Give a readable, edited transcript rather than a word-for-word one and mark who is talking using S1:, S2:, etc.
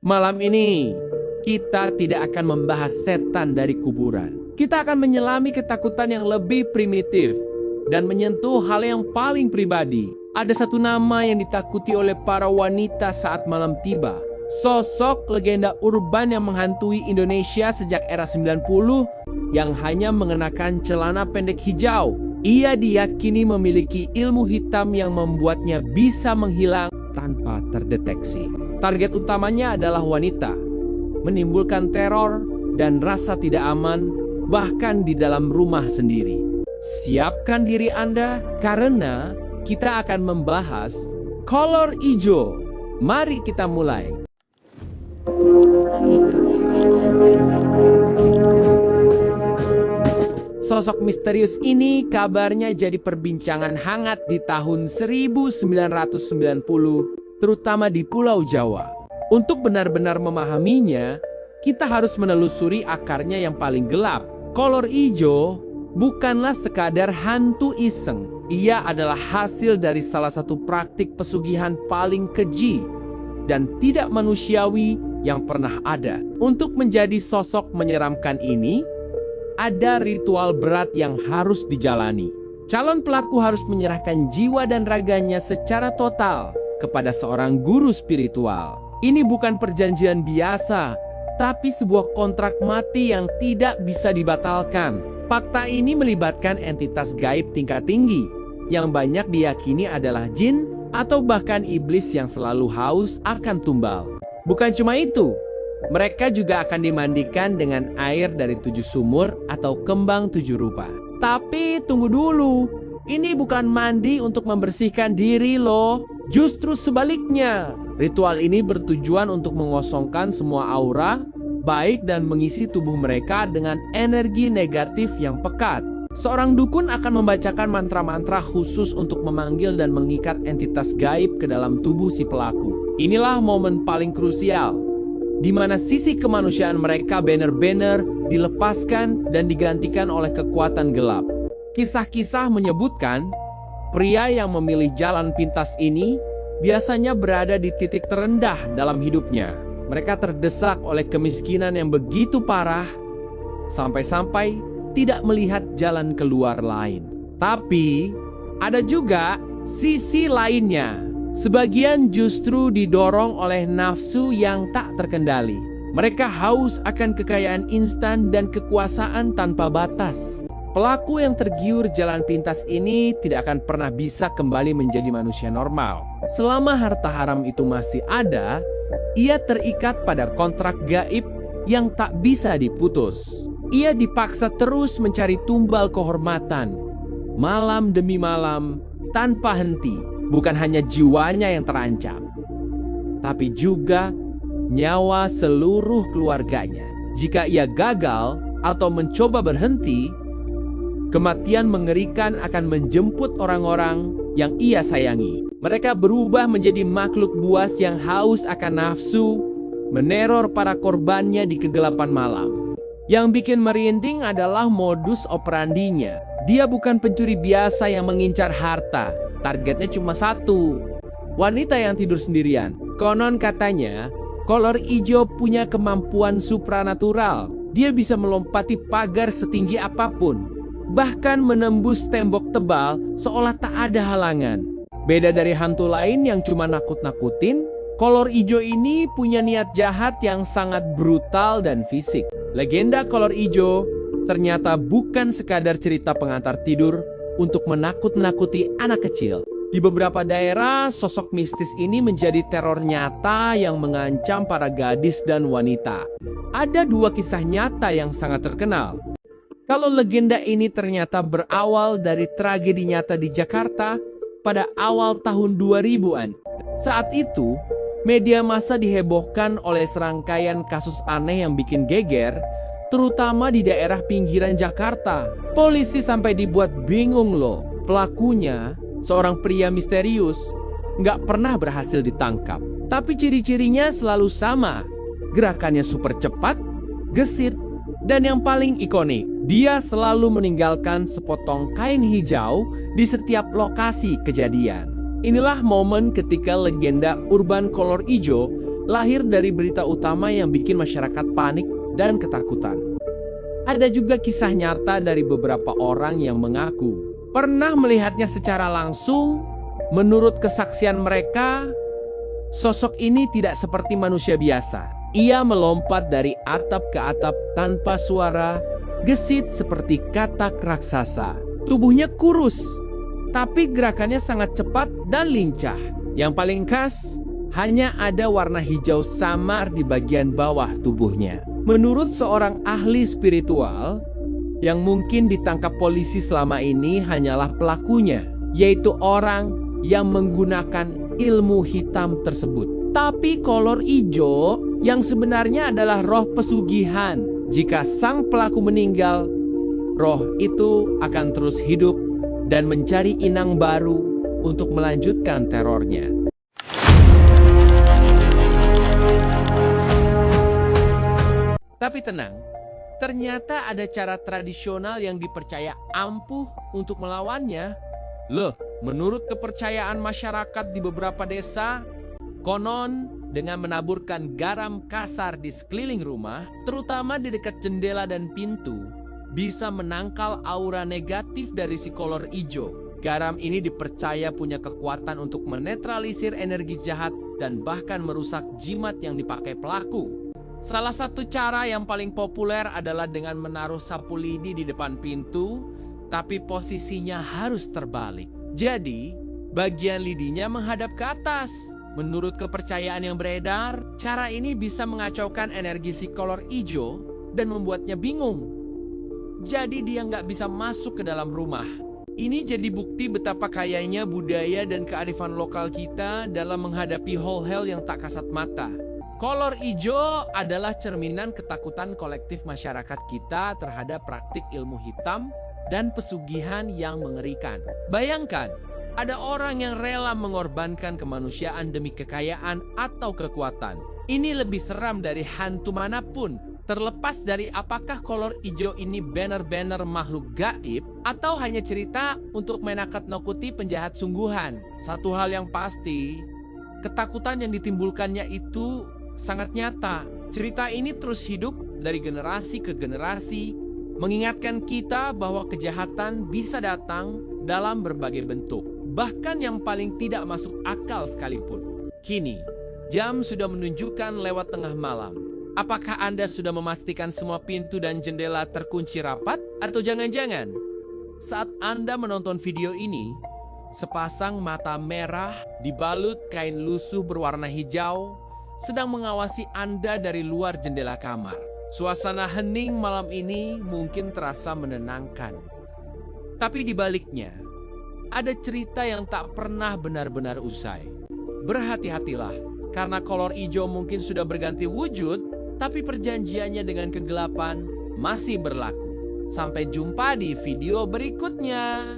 S1: Malam ini, kita tidak akan membahas setan dari kuburan. Kita akan menyelami ketakutan yang lebih primitif dan menyentuh hal yang paling pribadi. Ada satu nama yang ditakuti oleh para wanita saat malam tiba. Sosok legenda urban yang menghantui Indonesia sejak era 90 yang hanya mengenakan celana pendek hijau. Ia diyakini memiliki ilmu hitam yang membuatnya bisa menghilang tanpa terdeteksi. Target utamanya adalah wanita, menimbulkan teror dan rasa tidak aman bahkan di dalam rumah sendiri. Siapkan diri Anda karena kita akan membahas kolor hijau. Mari kita mulai. Sosok misterius ini kabarnya jadi perbincangan hangat di tahun 1990, terutama di Pulau Jawa. Untuk benar-benar memahaminya, kita harus menelusuri akarnya yang paling gelap. Kolor hijau bukanlah sekadar hantu iseng. Ia adalah hasil dari salah satu praktik pesugihan paling keji dan tidak manusiawi yang pernah ada. Untuk menjadi sosok menyeramkan ini, ada ritual berat yang harus dijalani. Calon pelaku harus menyerahkan jiwa dan raganya secara total kepada seorang guru spiritual. Ini bukan perjanjian biasa, tapi sebuah kontrak mati yang tidak bisa dibatalkan. Fakta ini melibatkan entitas gaib tingkat tinggi, yang banyak diyakini adalah jin atau bahkan iblis yang selalu haus akan tumbal. Bukan cuma itu, mereka juga akan dimandikan dengan air dari 7 sumur atau kembang 7 rupa. Tapi tunggu dulu, ini bukan mandi untuk membersihkan diri loh. Justru sebaliknya, ritual ini bertujuan untuk mengosongkan semua aura baik dan mengisi tubuh mereka dengan energi negatif yang pekat. Seorang dukun akan membacakan mantra-mantra khusus untuk memanggil dan mengikat entitas gaib ke dalam tubuh si pelaku. Inilah momen paling krusial, di mana sisi kemanusiaan mereka benar-benar dilepaskan dan digantikan oleh kekuatan gelap. Kisah-kisah menyebutkan, pria yang memilih jalan pintas ini biasanya berada di titik terendah dalam hidupnya. Mereka terdesak oleh kemiskinan yang begitu parah, sampai-sampai tidak melihat jalan keluar lain. Tapi, ada juga sisi lainnya. Sebagian justru didorong oleh nafsu yang tak terkendali. Mereka haus akan kekayaan instan dan kekuasaan tanpa batas. Pelaku yang tergiur jalan pintas ini tidak akan pernah bisa kembali menjadi manusia normal. Selama harta haram itu masih ada, ia terikat pada kontrak gaib yang tak bisa diputus. Ia dipaksa terus mencari tumbal kehormatan, malam demi malam, tanpa henti. Bukan hanya jiwanya yang terancam, tapi juga nyawa seluruh keluarganya. Jika ia gagal atau mencoba berhenti, kematian mengerikan akan menjemput orang-orang yang ia sayangi. Mereka berubah menjadi makhluk buas yang haus akan nafsu, meneror para korbannya di kegelapan malam. Yang bikin merinding adalah modus operandinya. Dia bukan pencuri biasa yang mengincar harta. Targetnya cuma satu, wanita yang tidur sendirian. Konon katanya, kolor hijau punya kemampuan supranatural. Dia bisa melompati pagar setinggi apapun, bahkan menembus tembok tebal seolah tak ada halangan. Beda dari hantu lain yang cuma nakut-nakutin, kolor hijau ini punya niat jahat yang sangat brutal dan fisik. Legenda kolor hijau ternyata bukan sekadar cerita pengantar tidur untuk menakut-nakuti anak kecil. Di beberapa daerah, sosok mistis ini menjadi teror nyata yang mengancam para gadis dan wanita. Ada 2 kisah nyata yang sangat terkenal. Kalau legenda ini ternyata berawal dari tragedi nyata di Jakarta pada awal tahun 2000-an. Saat itu, media massa dihebohkan oleh serangkaian kasus aneh yang bikin geger, terutama di daerah pinggiran Jakarta. Polisi sampai dibuat bingung loh. Pelakunya, seorang pria misterius, nggak pernah berhasil ditangkap. Tapi ciri-cirinya selalu sama. Gerakannya super cepat, gesit, dan yang paling ikonik, dia selalu meninggalkan sepotong kain hijau di setiap lokasi kejadian. Inilah momen ketika legenda urban kolor hijau lahir dari berita utama yang bikin masyarakat panik dan ketakutan. Ada juga kisah nyata dari beberapa orang yang mengaku pernah melihatnya secara langsung. Menurut kesaksian mereka, sosok ini tidak seperti manusia biasa. Ia melompat dari atap ke atap tanpa suara, gesit seperti katak raksasa. Tubuhnya kurus, tapi gerakannya sangat cepat dan lincah. Yang paling khas, hanya ada warna hijau samar di bagian bawah tubuhnya. Menurut seorang ahli spiritual, yang mungkin ditangkap polisi selama ini hanyalah pelakunya, yaitu orang yang menggunakan ilmu hitam tersebut. Tapi kolor hijau yang sebenarnya adalah roh pesugihan. Jika sang pelaku meninggal, roh itu akan terus hidup dan mencari inang baru untuk melanjutkan terornya. Tapi tenang, ternyata ada cara tradisional yang dipercaya ampuh untuk melawannya. Loh, menurut kepercayaan masyarakat di beberapa desa, konon dengan menaburkan garam kasar di sekeliling rumah, terutama di dekat jendela dan pintu, bisa menangkal aura negatif dari si kolor hijau. Garam ini dipercaya punya kekuatan untuk menetralisir energi jahat dan bahkan merusak jimat yang dipakai pelaku. Salah satu cara yang paling populer adalah dengan menaruh sapu lidi di depan pintu, tapi posisinya harus terbalik. Jadi, bagian lidinya menghadap ke atas. Menurut kepercayaan yang beredar, cara ini bisa mengacaukan energi si kolor hijau dan membuatnya bingung. Jadi dia nggak bisa masuk ke dalam rumah. Ini jadi bukti betapa kayanya budaya dan kearifan lokal kita dalam menghadapi hal-hal yang tak kasat mata. Kolor hijau adalah cerminan ketakutan kolektif masyarakat kita terhadap praktik ilmu hitam dan pesugihan yang mengerikan. Bayangkan, ada orang yang rela mengorbankan kemanusiaan demi kekayaan atau kekuatan. Ini lebih seram dari hantu manapun, terlepas dari apakah kolor hijau ini benar-benar makhluk gaib atau hanya cerita untuk menakut-nakuti penjahat sungguhan. Satu hal yang pasti, ketakutan yang ditimbulkannya itu sangat nyata. Cerita ini terus hidup dari generasi ke generasi, mengingatkan kita bahwa kejahatan bisa datang dalam berbagai bentuk, bahkan yang paling tidak masuk akal sekalipun. Kini, jam sudah menunjukkan lewat tengah malam. Apakah Anda sudah memastikan semua pintu dan jendela terkunci rapat? Atau jangan-jangan, saat Anda menonton video ini, sepasang mata merah dibalut kain lusuh berwarna hijau sedang mengawasi Anda dari luar jendela kamar. Suasana hening malam ini mungkin terasa menenangkan. Tapi di baliknya, ada cerita yang tak pernah benar-benar usai. Berhati-hatilah, karena kolor hijau mungkin sudah berganti wujud, tapi perjanjiannya dengan kegelapan masih berlaku. Sampai jumpa di video berikutnya.